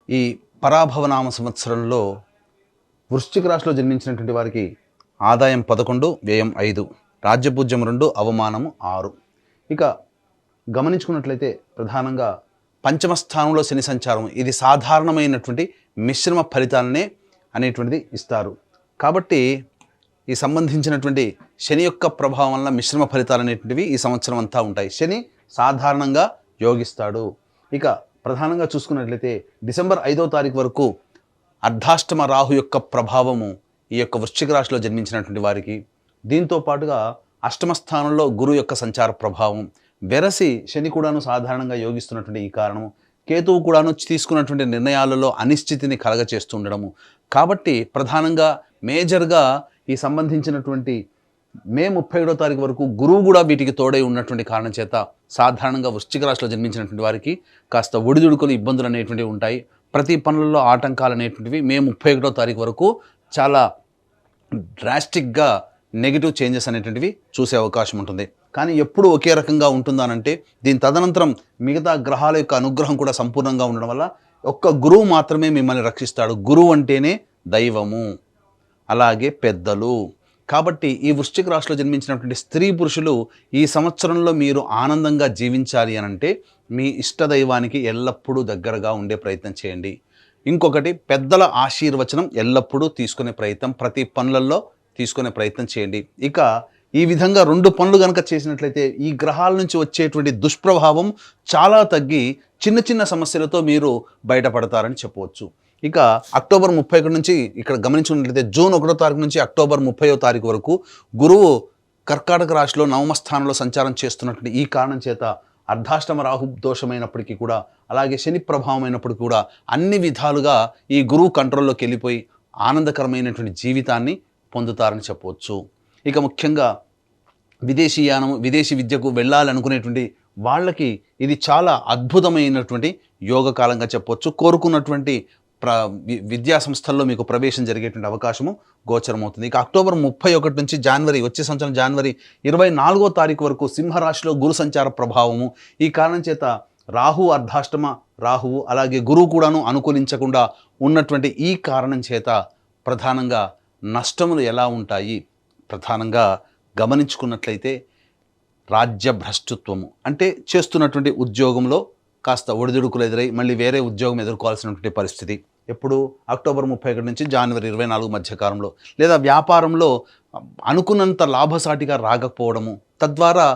ఈ పరాభవనామ సంవత్సరంలో వృశ్చిక రాశిలో జన్మించినటువంటి వారికి ఆదాయం 11, వ్యయం 5, రాజ్యపూజ్యం 2, అవమానము 6. ఇక గమనించుకున్నట్లయితే ప్రధానంగా పంచమ స్థానంలో శని సంచారం, ఇది సాధారణమైనటువంటి మిశ్రమ ఫలితాలనే అనేటువంటిది ఇస్తారు. కాబట్టి ఈ సంబంధించినటువంటి శని యొక్క ప్రభావం వల్ల మిశ్రమ ఫలితాలు అనేటువంటివి ఈ సంవత్సరం అంతా ఉంటాయి. శని సాధారణంగా యోగిస్తాడు. ఇక ప్రధానంగా చూసుకున్నట్లయితే డిసెంబర్ 5వ తారీఖు వరకు అర్ధాష్టమ రాహు యొక్క ప్రభావము ఈ యొక్క వృశ్చిక రాశిలో జన్మించినటువంటి వారికి, దీంతో పాటుగా అష్టమ స్థానంలో గురువు యొక్క సంచార ప్రభావం, వెరసి శని కూడాను సాధారణంగా యోగిస్తున్నటువంటి ఈ కారణము, కేతువు కూడాను తీసుకున్నటువంటి నిర్ణయాలలో అనిశ్చితిని కలగచేస్తుండడము. కాబట్టి ప్రధానంగా మేజర్గా ఈ సంబంధించినటువంటి మే 31వ తారీఖు వరకు గురువు కూడా వీటికి తోడై ఉన్నటువంటి కారణం చేత సాధారణంగా వృశ్చిక రాశిలో జన్మించినటువంటి వారికి కాస్త ఒడిదుడుకులు ఇబ్బందులు అనేటువంటివి ఉంటాయి. ప్రతి పనులలో ఆటంకాలు అనేటువంటివి మే 31వ తారీఖు వరకు చాలా డ్రాస్టిక్గా నెగిటివ్ చేంజెస్ అనేటువంటివి చూసే అవకాశం ఉంటుంది. కానీ ఎప్పుడు ఒకే రకంగా ఉంటుందానంటే దీని తదనంతరం మిగతా గ్రహాల యొక్క అనుగ్రహం కూడా సంపూర్ణంగా ఉండడం వల్ల ఒక్క గురువు మాత్రమే మిమ్మల్ని రక్షిస్తాడు. గురువు అంటేనే దైవము, అలాగే పెద్దలు. కాబట్టి ఈ వృశ్చిక రాశిలో జన్మించినటువంటి స్త్రీ పురుషులు ఈ సంవత్సరంలో మీరు ఆనందంగా జీవించాలి అనంటే మీ ఇష్టదైవానికి ఎల్లప్పుడూ దగ్గరగా ఉండే ప్రయత్నం చేయండి. ఇంకొకటి, పెద్దల ఆశీర్వచనం ఎల్లప్పుడూ తీసుకునే ప్రయత్నం, ప్రతి పనులలో తీసుకునే ప్రయత్నం చేయండి. ఇక ఈ విధంగా 2 పనులు కనుక చేసినట్లయితే ఈ గ్రహాల నుంచి వచ్చేటువంటి దుష్ప్రభావం చాలా తగ్గి చిన్న చిన్న సమస్యలతో మీరు బయటపడతారని చెప్పవచ్చు. ఇక అక్టోబర్ 31 నుంచి ఇక్కడ గమనించుకున్నట్లయితే జూన్ 1వ తారీఖు నుంచి అక్టోబర్ 30వ తారీఖు వరకు గురువు కర్కాటక రాశిలో నవమ స్థానంలో సంచారం చేస్తున్నటువంటి ఈ కారణం చేత అర్ధాష్టమ రాహు దోషమైనప్పటికీ కూడా, అలాగే శని ప్రభావం అయినప్పటికీ కూడా అన్ని విధాలుగా ఈ గురువు కంట్రోల్లోకి వెళ్ళిపోయి ఆనందకరమైనటువంటి జీవితాన్ని పొందుతారని చెప్పవచ్చు. ఇక ముఖ్యంగా విదేశీయానం, విదేశీ విద్యకు వెళ్ళాలనుకునేటువంటి వాళ్ళకి ఇది చాలా అద్భుతమైనటువంటి యోగకాలంగా చెప్పవచ్చు. కోరుకున్నటువంటి విద్యా సంస్థల్లో మీకు ప్రవేశం జరిగేటువంటి అవకాశము గోచరమవుతుంది. ఇక అక్టోబర్ 31 నుంచి వచ్చే సంవత్సరం జనవరి 24వ తారీఖు వరకు సింహరాశిలో గురు సంచార ప్రభావము, ఈ కారణం చేత రాహు అర్ధాష్టమ రాహువు అలాగే గురువు కూడాను అనుకూలించకుండా ఉన్నటువంటి ఈ కారణం చేత ప్రధానంగా నష్టములు ఎలా ఉంటాయి, ప్రధానంగా గమనించుకున్నట్లయితే రాజ్యభ్రష్టత్వము అంటే చేస్తున్నటువంటి ఉద్యోగంలో కాస్త ఒడిదుడుకులు ఎదురై మళ్ళీ వేరే ఉద్యోగం ఎదుర్కోవాల్సినటువంటి పరిస్థితి ఎప్పుడు అక్టోబర్ 31 నుంచి జనవరి 24 మధ్యకాలంలో, లేదా వ్యాపారంలో అనుకున్నంత లాభసాటిగా రాకపోవడము, తద్వారా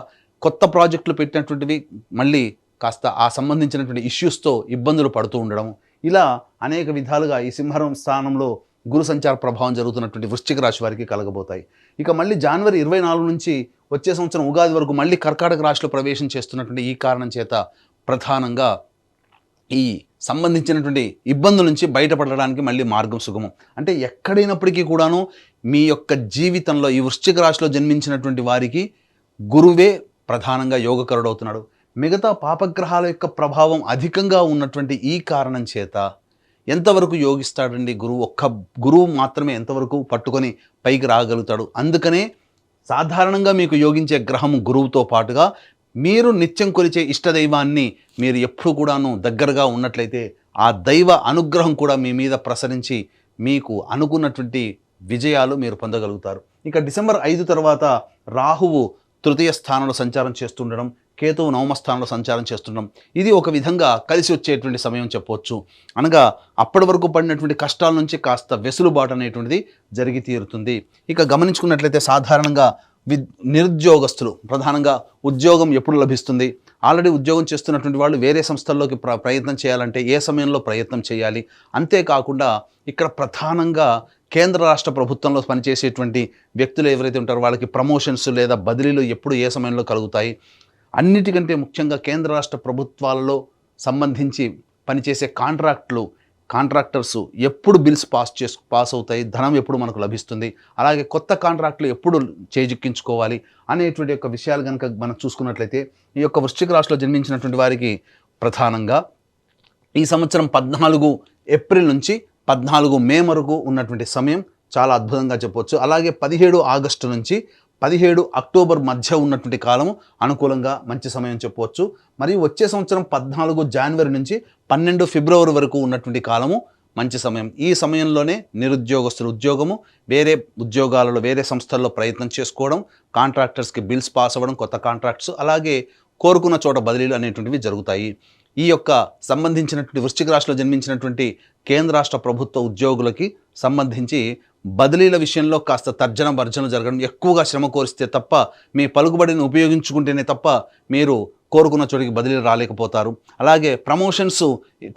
కొత్త ప్రాజెక్టులు పెట్టినటువంటివి మళ్ళీ కాస్త ఆ సంబంధించినటువంటి ఇష్యూస్తో ఇబ్బందులు పడుతూ ఉండడం, ఇలా అనేక విధాలుగా ఈ సింహం స్థానంలో గురు సంచార ప్రభావం జరుగుతున్నటువంటి వృశ్చిక రాశి వారికి కలగబోతాయి. ఇక మళ్ళీ జనవరి 24 నుంచి వచ్చే సంవత్సరం ఉగాది వరకు మళ్ళీ కర్కాటక రాశిలో ప్రవేశం చేస్తున్నటువంటి ఈ కారణం చేత ప్రధానంగా ఈ సంబంధించినటువంటి ఇబ్బందుల నుంచి బయటపడడానికి మళ్ళీ మార్గం సుగమం. అంటే ఎక్కడైనప్పటికీ కూడాను మీ యొక్క జీవితంలో ఈ వృశ్చిక రాశిలో జన్మించినటువంటి వారికి గురువే ప్రధానంగా యోగకరుడవుతున్నాడు. మిగతా పాపగ్రహాల యొక్క ప్రభావం అధికంగా ఉన్నటువంటి ఈ కారణం చేత ఎంతవరకు యోగిస్తాడండి గురువు? ఒక్క గురువు మాత్రమే ఎంతవరకు పట్టుకొని పైకి రాగలుగుతాడు. అందుకనే సాధారణంగా మీకు యోగించే గ్రహం గురువుతో పాటుగా మీరు నిత్యం కొలిచే ఇష్టదైవాన్ని మీరు ఎప్పుడు కూడాను దగ్గరగా ఉన్నట్లయితే ఆ దైవ అనుగ్రహం కూడా మీ మీద ప్రసరించి మీకు అనుకున్నటువంటి విజయాలు మీరు పొందగలుగుతారు. ఇక డిసెంబర్ 5 తర్వాత రాహువు తృతీయ స్థానంలో సంచారం చేస్తుండడం, కేతువు నవమ స్థానంలో సంచారం చేస్తుండడం, ఇది ఒక విధంగా కలిసి వచ్చేటువంటి సమయం చెప్పవచ్చు. అనగా అప్పటి వరకు పడినటువంటి కష్టాల నుంచి కాస్త వెసులుబాటు అనేటువంటిది జరిగి తీరుతుంది. ఇక గమనించుకున్నట్లయితే సాధారణంగా నిరుద్యోగస్తులు ప్రధానంగా ఉద్యోగం ఎప్పుడు లభిస్తుంది, ఆల్రెడీ ఉద్యోగం చేస్తున్నటువంటి వాళ్ళు వేరే సంస్థల్లోకి ప్రయత్నం చేయాలంటే ఏ సమయంలో ప్రయత్నం చేయాలి, అంతేకాకుండా ఇక్కడ ప్రధానంగా కేంద్ర రాష్ట్ర ప్రభుత్వంలో పనిచేసేటువంటి వ్యక్తులు ఎవరైతే ఉంటారో వాళ్ళకి ప్రమోషన్స్ లేదా బదిలీలు ఎప్పుడు ఏ సమయంలో కలుగుతాయి, అన్నిటికంటే ముఖ్యంగా కేంద్ర రాష్ట్ర ప్రభుత్వాలలో సంబంధించి పనిచేసే కాంట్రాక్టర్స్ ఎప్పుడు బిల్స్ పాస్ అవుతాయి, ధనం ఎప్పుడు మనకు లభిస్తుంది, అలాగే కొత్త కాంట్రాక్టులు ఎప్పుడు చేజిక్కించుకోవాలి అనేటువంటి యొక్క విషయాలు కనుక మనం చూసుకున్నట్లయితే ఈ యొక్క వృశ్చిక రాశిలో జన్మించినటువంటి వారికి ప్రధానంగా ఈ సంవత్సరం 14 ఏప్రిల్ నుంచి 14 మే వరకు ఉన్నటువంటి సమయం చాలా అద్భుతంగా చెప్పవచ్చు. అలాగే 17 ఆగస్టు నుంచి 17 అక్టోబర్ మధ్య ఉన్నటువంటి కాలము అనుకూలంగా మంచి సమయం చెప్పవచ్చు. మరియు వచ్చే సంవత్సరం 14 జనవరి నుంచి 12 ఫిబ్రవరి వరకు ఉన్నటువంటి కాలము మంచి సమయం. ఈ సమయంలోనే నిరుద్యోగస్తులు ఉద్యోగము, వేరే ఉద్యోగాలలో వేరే సంస్థల్లో ప్రయత్నం చేసుకోవడం, కాంట్రాక్టర్స్కి బిల్స్ పాస్ అవ్వడం, కొత్త కాంట్రాక్ట్స్, అలాగే కోరుకున్న చోట బదిలీలు అనేటువంటివి జరుగుతాయి. ఈ యొక్క సంబంధించినటువంటి వృశ్చిక రాశిలో జన్మించినటువంటి కేంద్ర రాష్ట్ర ప్రభుత్వ ఉద్యోగులకి సంబంధించి బదిలీల విషయంలో కాస్త తర్జన భర్జన జరగడం, ఎక్కువగా శ్రమ కోరిస్తే తప్ప, మీ పలుకుబడిని ఉపయోగించుకుంటేనే తప్ప మీరు కోరుకున్న చోటికి బదిలీలు రాలేకపోతారు. అలాగే ప్రమోషన్స్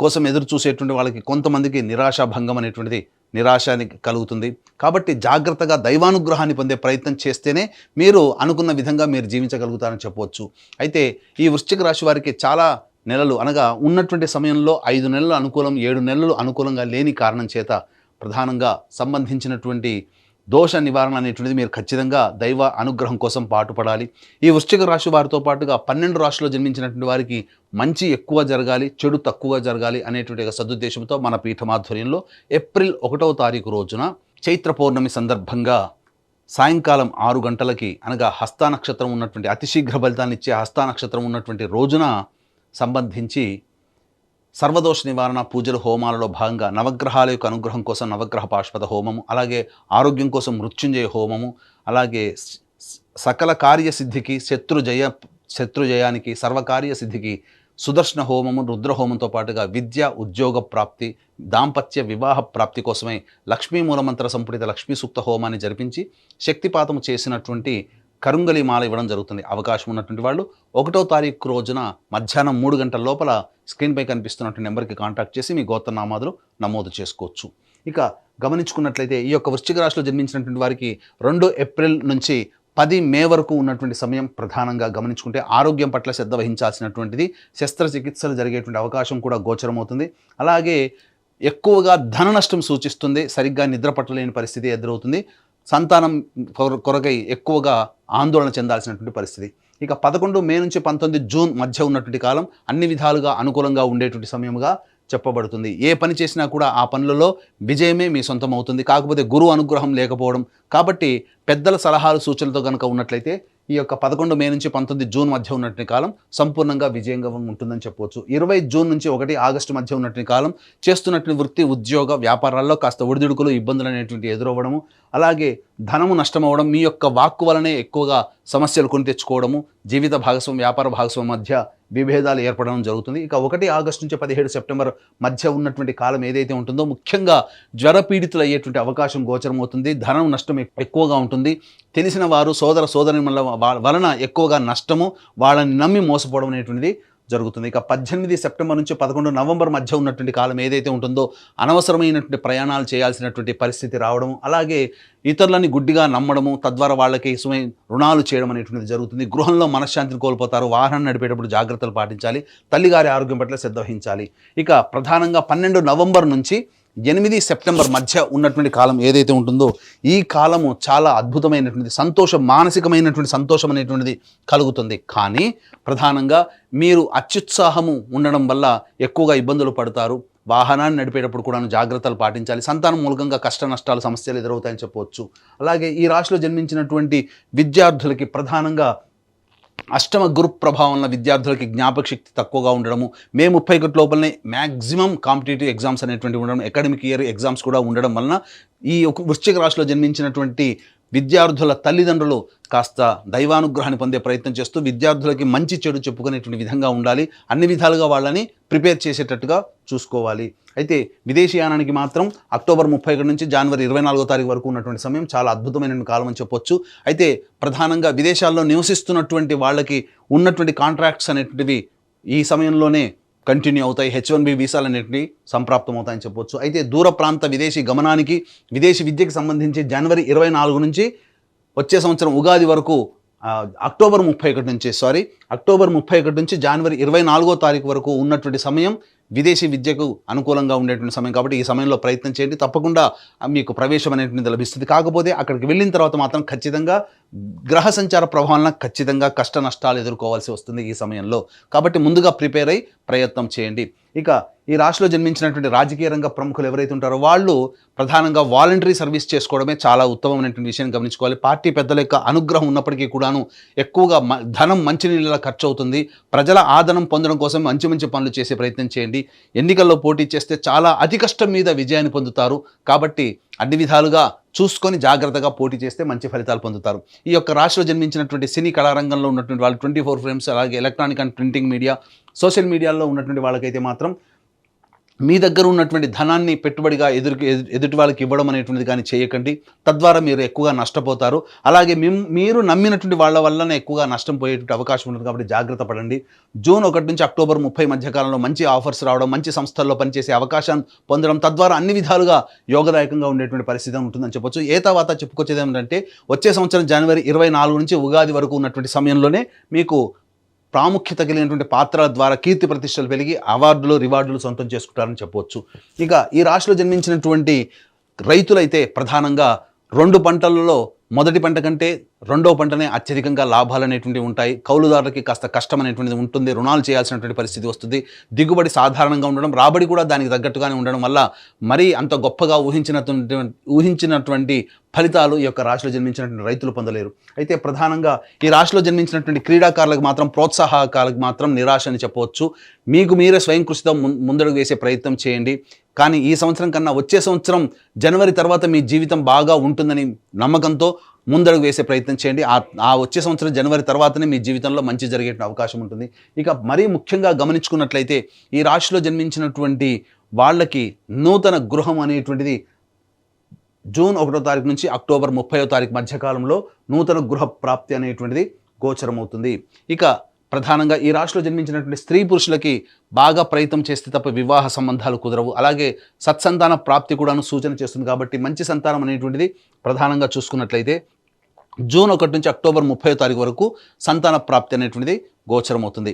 కోసం ఎదురు చూసేటువంటి వాళ్ళకి కొంతమందికి నిరాశాభంగం అనేటువంటిది నిరాశాని కలుగుతుంది. కాబట్టి జాగ్రత్తగా దైవానుగ్రహాన్ని పొందే ప్రయత్నం చేస్తేనే మీరు అనుకున్న విధంగా మీరు జీవించగలుగుతారని చెప్పవచ్చు. అయితే ఈ వృశ్చిక రాశి వారికి చాలా నెలలు అనగా ఉన్నటువంటి సమయంలో 5 నెలలు అనుకూలం, 7 నెలలు అనుకూలంగా లేని కారణం చేత ప్రధానంగా సంబంధించినటువంటి దోష నివారణ అనేటువంటిది మీరు ఖచ్చితంగా దైవ అనుగ్రహం కోసం పాటుపడాలి. ఈ వృశ్చిక రాశి వారితో పాటుగా 12 రాశిలో జన్మించినటువంటి వారికి మంచి ఎక్కువ జరగాలి, చెడు తక్కువ జరగాలి అనేటువంటి సదుద్దేశంతో మన పీఠమాధ్వర్యంలో ఏప్రిల్ 1వ తారీఖు రోజున చైత్ర పౌర్ణమి సందర్భంగా సాయంకాలం 6 గంటలకి అనగా హస్త నక్షత్రం ఉన్నటువంటి అతి శీఘ్ర ఫలితాన్ని ఇచ్చే హస్త నక్షత్రం ఉన్నటువంటి రోజున సంబంధించి సర్వదోష నివారణ పూజల హోమాలలో భాగంగా నవగ్రహాల యొక్క అనుగ్రహం కోసం నవగ్రహ పాశుపత హోమము, అలాగే ఆరోగ్యం కోసం మృత్యుంజయ హోమము, అలాగే సకల కార్యసిద్ధికి శత్రుజయానికి సర్వకార్య సిద్ధికి సుదర్శన హోమము, రుద్రహోమంతో పాటుగా విద్య ఉద్యోగ ప్రాప్తి, దాంపత్య వివాహ ప్రాప్తి కోసమై లక్ష్మీ మూలమంత్ర సంపుటిత లక్ష్మీ సూక్త హోమాన్ని జరిపించి శక్తిపాతము చేసినటువంటి కరుంగలి మాల ఇవ్వడం జరుగుతుంది. అవకాశం ఉన్నటువంటి వాళ్ళు 1వ తారీఖు రోజున మధ్యాహ్నం 3 గంటల లోపల స్క్రీన్పై కనిపిస్తున్నటువంటి నెంబర్కి కాంటాక్ట్ చేసి మీ గోత్రనామాదులు నమోదు చేసుకోవచ్చు. ఇక గమనించుకున్నట్లయితే ఈ యొక్క వృశ్చిక రాశిలో జన్మించినటువంటి వారికి 2 ఏప్రిల్ నుంచి 10 మే వరకు ఉన్నటువంటి సమయం ప్రధానంగా గమనించుకుంటే ఆరోగ్యం పట్ల శ్రద్ధ వహించాల్సినటువంటిది, శస్త్రచికిత్సలు జరిగేటువంటి అవకాశం కూడా గోచరమవుతుంది. అలాగే ఎక్కువగా ధన నష్టం సూచిస్తుంది, సరిగ్గా నిద్ర పట్టలేని పరిస్థితి ఎదురవుతుంది, సంతానం కొరకై ఎక్కువగా ఆందోళన చెందాల్సినటువంటి పరిస్థితి. ఇక 11 మే నుంచి 19 జూన్ మధ్య ఉన్నటువంటి కాలం అన్ని విధాలుగా అనుకూలంగా ఉండేటువంటి సమయముగా చెప్పబడుతుంది. ఏ పని చేసినా కూడా ఆ పనులలో విజయమే మీ సొంతం అవుతుంది. కాకపోతే గురువు అనుగ్రహం లేకపోవడం, కాబట్టి పెద్దల సలహాలు సూచనలతో కనుక ఉన్నట్లయితే ఈ యొక్క 11 మే నుంచి 19 జూన్ మధ్య ఉన్నటువంటి కాలం సంపూర్ణంగా విజయంగా ఉంటుందని చెప్పవచ్చు. 20 జూన్ నుంచి 1 ఆగస్టు మధ్య ఉన్నటువంటి కాలం చేస్తున్నటువంటి వృత్తి ఉద్యోగ వ్యాపారాల్లో కాస్త ఒడిదుడుకులు ఇబ్బందులు అనేటువంటి ఎదురవ్వడము, అలాగే ధనము నష్టమవడం, మీ యొక్క వాక్కు వలనే ఎక్కువగా సమస్యలు కొని తెచ్చుకోవడము, జీవిత భాగస్వామి వ్యాపార భాగస్వామి మధ్య విభేదాలు ఏర్పడడం జరుగుతుంది. ఇక 1 ఆగస్టు నుంచి 17 సెప్టెంబర్ మధ్య ఉన్నటువంటి కాలం ఏదైతే ఉంటుందో ముఖ్యంగా జ్వరపీడితులు అయ్యేటువంటి అవకాశం గోచరమవుతుంది. ధనం నష్టం ఎక్కువగా ఉంటుంది. తెలిసిన వారు సోదర సోదరుల వలన ఎక్కువగా నష్టము, వాళ్ళని నమ్మి మోసపోవడం అనేటువంటిది జరుగుతుంది. ఇక 18 సెప్టెంబర్ నుంచి 11 నవంబర్ మధ్య ఉన్నటువంటి కాలం ఏదైతే ఉంటుందో అనవసరమైనటువంటి ప్రయాణాలు చేయాల్సినటువంటి పరిస్థితి రావడం, అలాగే ఇతరులని గుడ్డిగా నమ్మడము, తద్వారా వాళ్ళకి రుణాలు చేయడం అనేటువంటిది జరుగుతుంది. గృహంలో మనశ్శాంతిని కోల్పోతారు. వాహనం నడిపేటప్పుడు జాగ్రత్తలు పాటించాలి. తల్లిగారి ఆరోగ్యం పట్ల శ్రద్ధ వహించాలి. ఇక ప్రధానంగా 12 నవంబర్ నుంచి 8 సెప్టెంబర్ మధ్య ఉన్నటువంటి కాలం ఏదైతే ఉంటుందో ఈ కాలము చాలా అద్భుతమైనటువంటి సంతోషం, మానసికమైనటువంటి సంతోషం అనేటువంటిది కలుగుతుంది. కానీ ప్రధానంగా మీరు అత్యుత్సాహము ఉండడం వల్ల ఎక్కువగా ఇబ్బందులు పడతారు. వాహనాన్ని నడిపేటప్పుడు కూడా జాగ్రత్తలు పాటించాలి. సంతానం మూలంగా కష్ట నష్టాలు సమస్యలు ఎదురవుతాయని చెప్పవచ్చు. అలాగే ఈ రాశిలో జన్మించినటువంటి విద్యార్థులకి ప్రధానంగా అష్టమ గురు ప్రభావం వల్ల విద్యార్థులకి జ్ఞాపక శక్తి తక్కువగా ఉండడము, మే 31 లోపలనే మ్యాక్సిమం కాంపిటేటివ్ ఎగ్జామ్స్ అనేటువంటి ఉండడం, అకాడమిక్ ఇయర్ ఎగ్జామ్స్ కూడా ఉండడం వలన ఈ వృశ్చిక రాశిలో జన్మించినటువంటి విద్యార్థుల తల్లిదండ్రులు కాస్త దైవానుగ్రహాన్ని పొందే ప్రయత్నం చేస్తూ విద్యార్థులకి మంచి చెడు చెప్పుకునేటువంటి విధంగా ఉండాలి. అన్ని విధాలుగా వాళ్ళని ప్రిపేర్ చేసేటట్టుగా చూసుకోవాలి. అయితే విదేశీయానానికి మాత్రం అక్టోబర్ 31 నుంచి జనవరి 24వ తారీఖు వరకు ఉన్నటువంటి సమయం చాలా అద్భుతమైన కాలం అని చెప్పొచ్చు. అయితే ప్రధానంగా విదేశాల్లో నివసిస్తున్నటువంటి వాళ్ళకి ఉన్నటువంటి కాంట్రాక్ట్స్ అనేటివి ఈ సమయంలోనే కంటిన్యూ అవుతాయి. H1B వీసాలు అనేటివి సంప్రాప్తం అవుతాయని చెప్పొచ్చు. అయితే దూర ప్రాంత విదేశీ గమనానికి, విదేశీ విద్యకి సంబంధించి జనవరి 24 నుంచి వచ్చే సంవత్సరం ఉగాది వరకు అక్టోబర్ 31 నుంచి జనవరి 24వ తారీఖు వరకు ఉన్నటువంటి సమయం విదేశీ విద్యకు అనుకూలంగా ఉండేటువంటి సమయం. కాబట్టి ఈ సమయంలో ప్రయత్నం చేయండి. తప్పకుండా మీకు ప్రవేశం అనేటువంటిది లభిస్తుంది. కాకపోతే అక్కడికి వెళ్ళిన తర్వాత మాత్రం ఖచ్చితంగా గ్రహ సంచార ప్రభావం ఖచ్చితంగా కష్ట నష్టాలు ఎదుర్కోవాల్సి వస్తుంది ఈ సమయంలో. కాబట్టి ముందుగా ప్రిపేర్ అయ్యి ప్రయత్నం చేయండి. ఇక ఈ రాశిలో జన్మించినటువంటి రాజకీయ రంగ ప్రముఖులు ఎవరైతే ఉంటారో వాళ్ళు ప్రధానంగా వాలంటరీ సర్వీస్ చేసుకోవడమే చాలా ఉత్తమమైనటువంటి విషయం గమనించుకోవాలి. పార్టీ పెద్దల యొక్క అనుగ్రహం ఉన్నప్పటికీ కూడాను ఎక్కువగా ధనం మంచినీళ్ళ ఖర్చు అవుతుంది. ప్రజల ఆదరణ పొందడం కోసం మంచి మంచి పనులు చేసే ప్రయత్నం చేయండి. ఎన్నికల్లో పోటీ చేస్తే చాలా అతి కష్టం మీద విజయాన్ని పొందుతారు. కాబట్టి అన్ని విధాలుగా చూసుకొని జాగ్రత్తగా పోటీ చేస్తే మంచి ఫలితాలు పొందుతారు. ఈ యొక్క రాశిలో జన్మించినటువంటి సినీ కళారంగంలో ఉన్నటువంటి వాళ్ళు 24 ఫ్రేమ్స్, అలాగే electronic and printing media, social మీడియాలో ఉన్నటువంటి వాళ్ళకైతే మాత్రం మీ దగ్గర ఉన్నటువంటి ధనాన్ని పెట్టుబడిగా ఎదుటి వాళ్ళకి ఇవ్వడం అనేటువంటిది కానీ చేయకండి. తద్వారా మీరు ఎక్కువగా నష్టపోతారు. అలాగే మీరు నమ్మినటువంటి వాళ్ళ వల్లనే ఎక్కువగా నష్టం పోయేటువంటి అవకాశం ఉంటుంది. కాబట్టి జాగ్రత్త పడండి. జూన్ 1 నుంచి అక్టోబర్ 30 మధ్యకాలంలో మంచి ఆఫర్స్ రావడం, మంచి సంస్థల్లో పనిచేసే అవకాశం పొందడం, తద్వారా అన్ని విధాలుగా యోగదాయకంగా ఉండేటువంటి పరిస్థితి ఉంటుందని చెప్పొచ్చు. ఏ తర్వాత చెప్పుకొచ్చేది ఏమిటంటే వచ్చే సంవత్సరం జనవరి 24 నుంచి ఉగాది వరకు ఉన్నటువంటి సమయంలోనే మీకు ప్రాముఖ్యత కలిగినటువంటి పాత్రల ద్వారా కీర్తి ప్రతిష్టలు పెరిగి అవార్డులు, రివార్డులు సొంతం చేసుకుంటారని చెప్పవచ్చు. ఇక ఈ రాశిలో జన్మించినటువంటి రైతులైతే ప్రధానంగా 2 పంటలలో మొదటి పంట కంటే రెండో పంటనే అత్యధికంగా లాభాలు అనేటువంటివి ఉంటాయి. కౌలుదారులకి కాస్త కష్టం అనేటువంటిది ఉంటుంది. రుణాలు చేయాల్సినటువంటి పరిస్థితి వస్తుంది. దిగుబడి సాధారణంగా ఉండడం, రాబడి కూడా దానికి తగ్గట్టుగానే ఉండడం వల్ల మరీ అంత గొప్పగా ఊహించినటువంటి ఫలితాలు ఈ యొక్క రాశిలో జన్మించినటువంటి రైతులు పొందలేరు. అయితే ప్రధానంగా ఈ రాశిలో జన్మించినటువంటి క్రీడాకారులకు మాత్రం, ప్రోత్సాహకాలకు మాత్రం నిరాశ అని చెప్పవచ్చు. మీకు మీరే స్వయం కృషితో ముందడుగు వేసే ప్రయత్నం చేయండి. కానీ ఈ సంవత్సరం కన్నా వచ్చే సంవత్సరం జనవరి తర్వాత మీ జీవితం బాగా ఉంటుందని నమ్మకంతో ముందడుగు వేసే ప్రయత్నం చేయండి. ఆ వచ్చే సంవత్సరం జనవరి తర్వాతనే మీ జీవితంలో మంచి జరిగే అవకాశం ఉంటుంది. ఇక మరీ ముఖ్యంగా గమనించుకున్నట్లయితే ఈ రాశిలో జన్మించినటువంటి వాళ్ళకి నూతన గృహం అనేటువంటిది జూన్ 1వ తారీఖు నుంచి అక్టోబర్ 30వ తారీఖు మధ్యకాలంలో నూతన గృహ ప్రాప్తి అనేటువంటిది గోచరమవుతుంది. ఇక ప్రధానంగా ఈ రాశిలో జన్మించినటువంటి స్త్రీ పురుషులకి బాగా ప్రయత్నం చేస్తే తప్ప వివాహ సంబంధాలు కుదరవు. అలాగే సత్సంతాన ప్రాప్తి కూడాను సూచన చేస్తుంది. కాబట్టి మంచి సంతానం అనేటువంటిది ప్రధానంగా చూసుకున్నట్లయితే జూన్ 1 నుంచి అక్టోబర్ 30వ తారీఖు వరకు సంతాన ప్రాప్తి అనేటువంటిది గోచరమవుతుంది.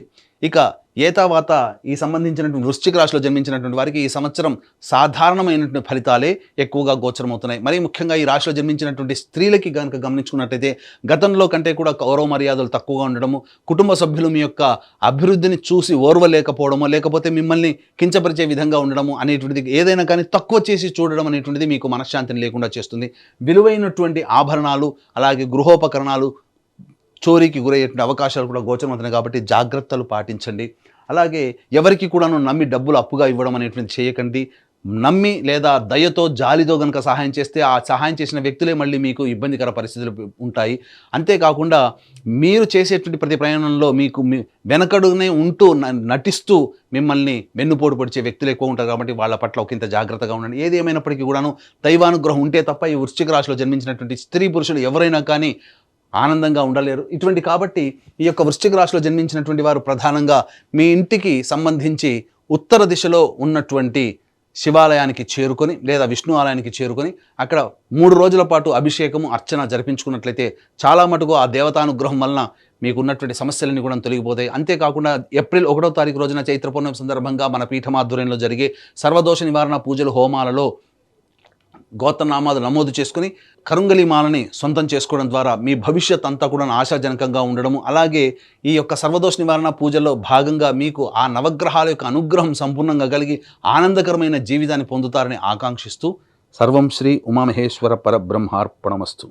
ఇక ఏతావాత ఈ సంబంధించినటువంటి వృశ్చిక రాశిలో జన్మించినటువంటి వారికి ఈ సంవత్సరం సాధారణమైనటువంటి ఫలితాలే ఎక్కువగా గోచరమవుతున్నాయి. మరీ ముఖ్యంగా ఈ రాశిలో జన్మించినటువంటి స్త్రీలకి కనుక గమనించుకున్నట్టయితే గతంలో కంటే కూడా గౌరవ మర్యాదలు తక్కువగా ఉండడము, కుటుంబ సభ్యులు మీ యొక్క అభివృద్ధిని చూసి ఓర్వలేకపోవడమో, లేకపోతే మిమ్మల్ని కించపరిచే విధంగా ఉండడము అనేటువంటిది, ఏదైనా కానీ తక్కువ చేసి చూడడం అనేటువంటిది మీకు మనశ్శాంతిని లేకుండా చేస్తుంది. విలువైనటువంటి ఆభరణాలు, అలాగే గృహోపకరణాలు చోరీకి గురయ్యేటువంటి అవకాశాలు కూడా గోచరమవుతున్నాయి. కాబట్టి జాగ్రత్తలు పాటించండి. అలాగే ఎవరికి కూడాను నమ్మి డబ్బులు అప్పుగా ఇవ్వడం అనేటువంటి చేయకండి. నమ్మి లేదా దయతో, జాలితో కనుక సహాయం చేస్తే ఆ సహాయం చేసిన వ్యక్తులే మళ్ళీ మీకు ఇబ్బందికర పరిస్థితులు ఉంటాయి. అంతేకాకుండా మీరు చేసేటువంటి ప్రతి ప్రయాణంలో మీకు వెనకడునే ఉంటూ నటిస్తూ మిమ్మల్ని వెన్నుపోటు పొడిచే వ్యక్తులు ఎక్కువ ఉంటారు. కాబట్టి వాళ్ళ పట్ల ఒకంత జాగ్రత్తగా ఉండండి. ఏది ఏమైనప్పటికీ కూడాను దైవానుగ్రహం ఉంటే తప్ప ఈ వృశ్చిక రాశిలో జన్మించినటువంటి స్త్రీ పురుషులు ఎవరైనా కానీ ఆనందంగా ఉండలేరు. కాబట్టి ఈ యొక్క వృశ్చిక రాశిలో జన్మించినటువంటి వారు ప్రధానంగా మీ ఇంటికి సంబంధించి ఉత్తర దిశలో ఉన్నటువంటి శివాలయానికి చేరుకొని లేదా విష్ణు ఆలయానికి చేరుకొని అక్కడ 3 రోజుల పాటు అభిషేకము, అర్చన జరిపించుకున్నట్లయితే చాలా మటుకు ఆ దేవతానుగ్రహం వలన మీకున్నటువంటి సమస్యలన్నీ కూడా తొలగిపోతాయి. అంతేకాకుండా ఏప్రిల్ 1వ తారీఖు రోజున చైత్ర పౌర్ణమి సందర్భంగా మన పీఠమాధ్వర్యంలో జరిగే సర్వదోష నివారణ పూజలు, హోమాలలో గోత్రనామాలు నమోదు చేసుకుని కరుంగలి మాలని సొంతం చేసుకోవడం ద్వారా మీ భవిష్యత్ అంతా కూడా ఆశాజనకంగా ఉండడము, అలాగే ఈ యొక్క సర్వదోష నివారణ పూజల్లో భాగంగా మీకు ఆ నవగ్రహాల యొక్క అనుగ్రహం సంపూర్ణంగా కలిగి ఆనందకరమైన జీవితాన్ని పొందుతారని ఆకాంక్షిస్తూ సర్వం శ్రీ ఉమామహేశ్వర పరబ్రహ్మార్పణమస్తు.